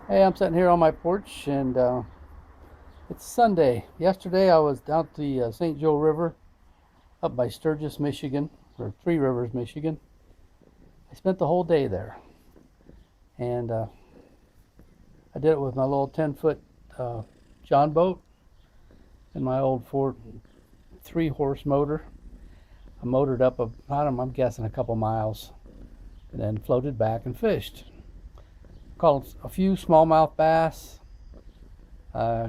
Hey, I'm sitting here on my porch and it's Sunday. Yesterday I was down at the St. Joe River up by Sturgis, Michigan, or Three Rivers, Michigan. I spent the whole day there and I did it with my little 10-foot John boat and my old Ford 3-horse motor. I motored up, I don't know, I'm guessing a couple miles and then floated back and fished. Caught a few smallmouth bass. Uh,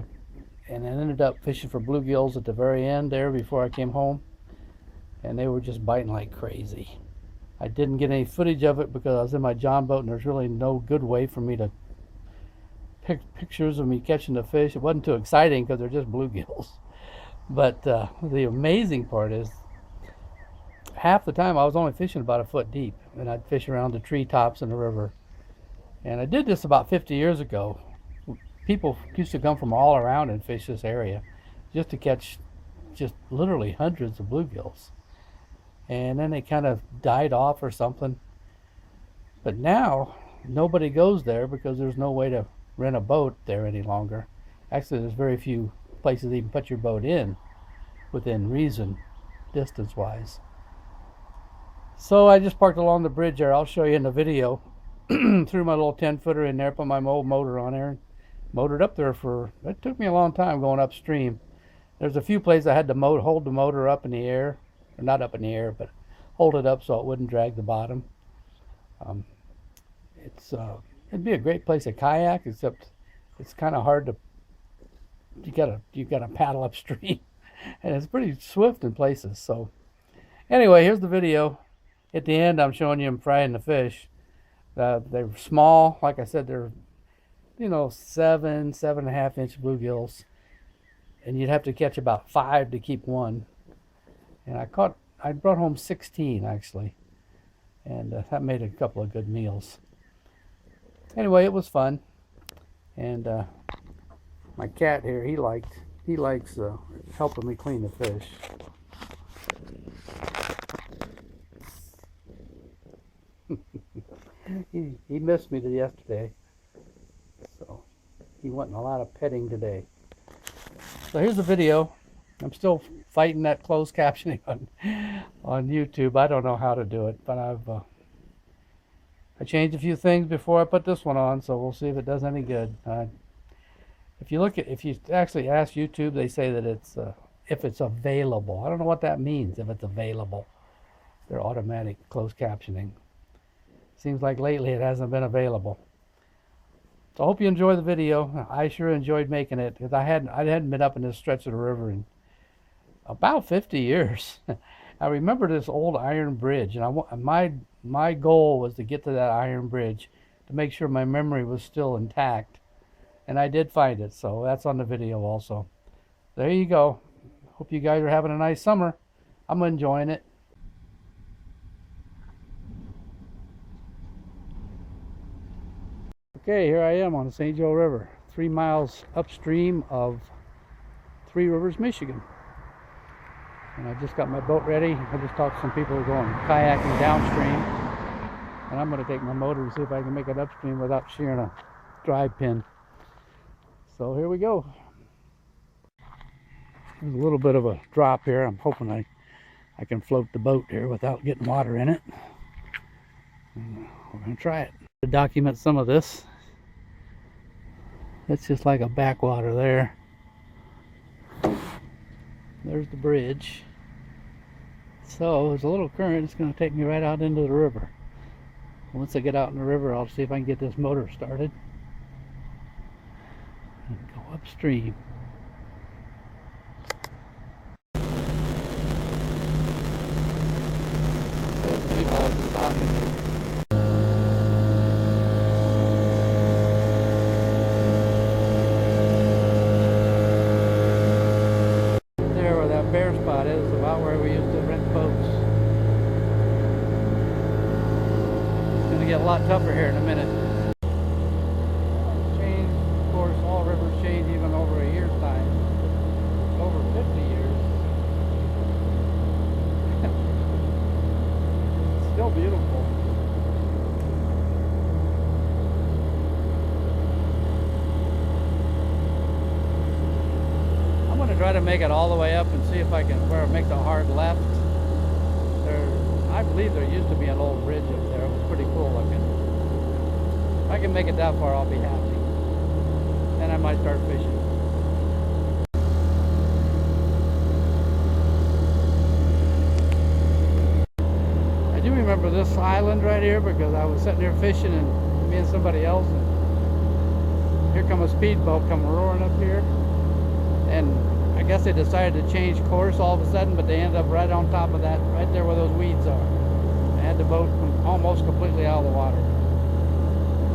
and I ended up fishing for bluegills at the very end there before I came home, and they were just biting like crazy. I didn't get any footage of it because I was in my John boat and there's really no good way for me to pick pictures of me catching the fish. It wasn't too exciting because they're just bluegills. But the amazing part is half the time I was only fishing about a foot deep, and I'd fish around the treetops in the river. And I did this about 50 years ago. People used to come from all around and fish this area just to catch just literally hundreds of bluegills. And then they kind of died off or something. But now nobody goes there because there's no way to rent a boat there any longer. Actually, there's very few places to even put your boat in within reason, distance wise. So I just parked along the bridge there. I'll show you in the video. Threw my little 10-footer in there, put my old motor on there, and motored up there for, it took me a long time going upstream. There's a few places I had to hold the motor up in the air, or not up in the air, but hold it up so it wouldn't drag the bottom. Um, it'd be a great place to kayak, except it's kind of hard to, you gotta paddle upstream, and it's pretty swift in places. So anyway, here's the video. At the end, I'm showing you them frying the fish. They're small, like I said, they're 7.5 inch bluegills, and you'd have to catch about 5 to keep one. And I brought home 16 actually, and that made a couple of good meals. Anyway, it was fun, and my cat here, he likes helping me clean the fish. He missed me yesterday, so he wanted a lot of petting today. So here's the video. I'm still fighting that closed captioning on YouTube. I don't know how to do it, but I changed a few things before I put this one on, so we'll see if it does any good. If you actually ask YouTube, they say that it's if it's available. I don't know what that means. If it's available, they're automatic closed captioning. Seems like lately it hasn't been available. So I hope you enjoy the video. I sure enjoyed making it because I hadn't been up in this stretch of the river in about 50 years. I remember this old iron bridge, and my goal was to get to that iron bridge to make sure my memory was still intact, and I did find it. So that's on the video also. There you go. Hope you guys are having a nice summer. I'm enjoying it. Okay, here I am on the St. Joe River, 3 miles upstream of Three Rivers, Michigan. And I just got my boat ready. I just talked to some people who are going kayaking downstream. And I'm going to take my motor and see if I can make it upstream without shearing a drive pin. So here we go. There's a little bit of a drop here. I'm hoping I can float the boat here without getting water in it. And we're going to try it. To document some of this, it's just like a backwater there. There's the bridge. So there's a little current. It's going to take me right out into the river. Once I get out in the river, I'll see if I can get this motor started and go upstream. Bare spot is about where we used to rent boats. It's going to get a lot tougher here in a minute. Change, of course, all rivers change even over a year's time. Over 50 years. It's still beautiful. gonna try to make it all the way up and see if I can where it makes a hard left. I believe there used to be an old bridge up there. It was pretty cool looking. If I can make it that far, I'll be happy. Then I might start fishing. I do remember this island right here because I was sitting here fishing and me and somebody else, and here come a speedboat come roaring up here, and I guess they decided to change course all of a sudden, but they ended up right on top of that, right there where those weeds are. They had the boat almost completely out of the water.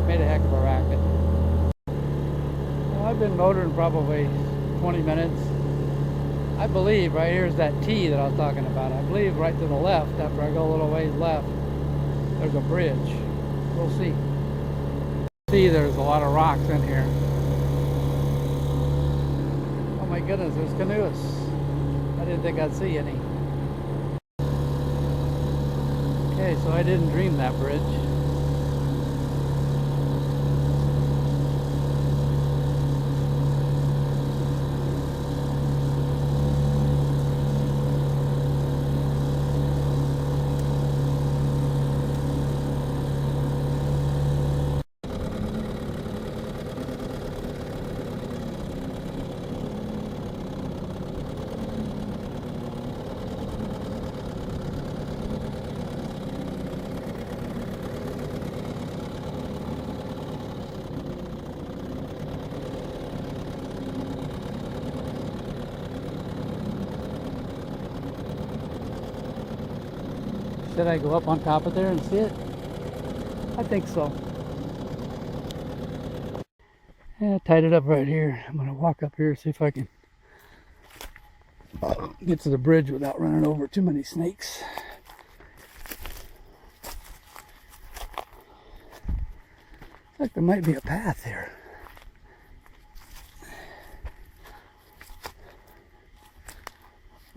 Made a heck of a racket. Well, I've been motoring probably 20 minutes. I believe right here is that T that I was talking about. I believe right to the left, after I go a little ways left, there's a bridge. We'll see. See, there's a lot of rocks in here. Oh my goodness, there's canoes. I didn't think I'd see any. Okay, so I didn't dream that bridge. Should I go up on top of there and see it? I think so. Yeah, I tied it up right here. I'm gonna walk up here, see if I can get to the bridge without running over too many snakes. Looks like there might be a path here.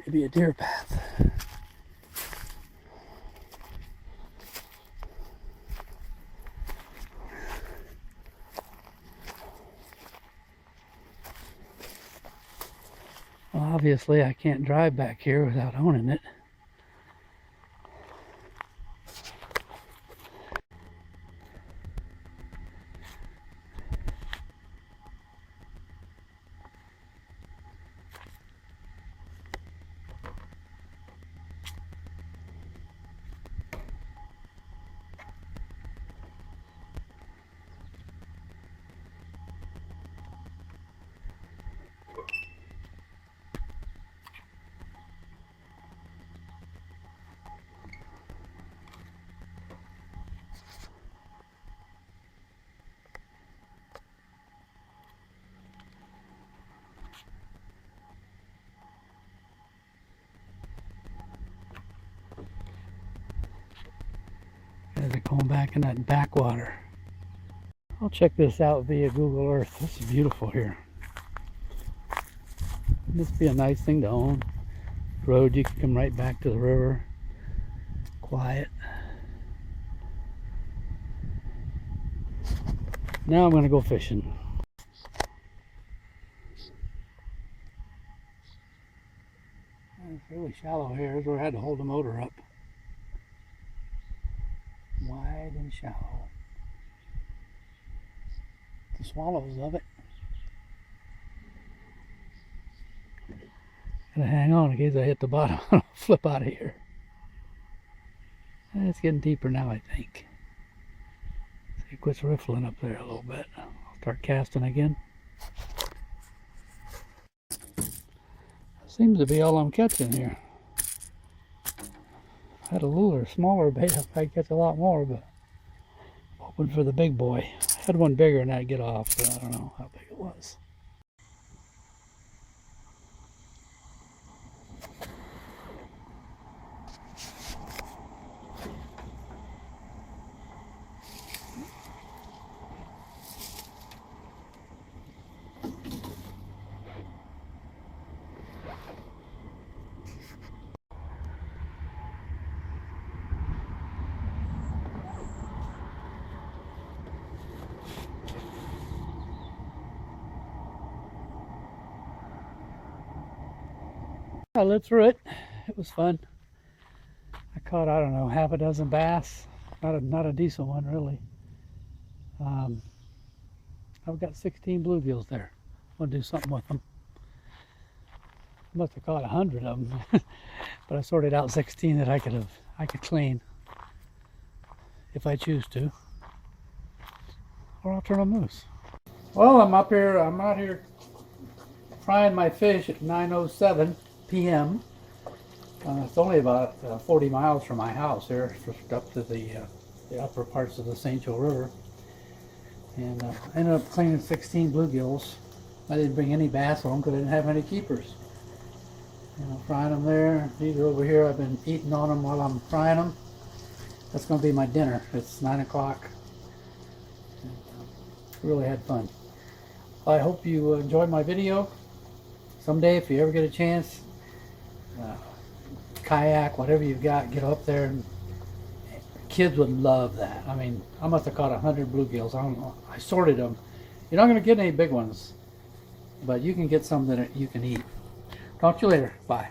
Maybe a deer path. Well, obviously I can't drive back here without owning it. They're going back in that backwater. I'll check this out via Google Earth. This is beautiful here. This would be a nice thing to own. Road, you can come right back to the river. Quiet. Now I'm going to go fishing. It's really shallow here. Here's where I had to hold the motor up. Wide and shallow. The swallows love it. Gotta hang on in case I hit the bottom. I'll flip out of here. It's getting deeper now, I think. See, it quits riffling up there a little bit. I'll start casting again. Seems to be all I'm catching here. I had a lure, smaller bait, I'd catch a lot more, but hoping for the big boy. I had one bigger and I'd get off, but I don't know how big it was. I lived through it. It was fun. I caught, I don't know, half a dozen bass. Not a decent one, really. I've got 16 bluegills there. I'm gonna do something with them. I must have caught 100 of them, but I sorted out 16 that I could clean if I choose to, or I'll turn them loose. Well, I'm out here frying my fish at 9:07 p.m. It's only about 40 miles from my house here, just up to the upper parts of the St. Joe River. And I ended up cleaning 16 bluegills. I didn't bring any bass home because I didn't have any keepers. You know, frying them there. These are over here. I've been eating on them while I'm frying them. That's going to be my dinner. It's 9 o'clock. Really had fun. I hope you enjoyed my video. Someday, if you ever get a chance, kayak, whatever you've got, get up there. And kids would love that. I mean, I must have caught 100 bluegills. I don't know. I sorted them. You're not going to get any big ones, but you can get some that you can eat. Talk to you later. Bye.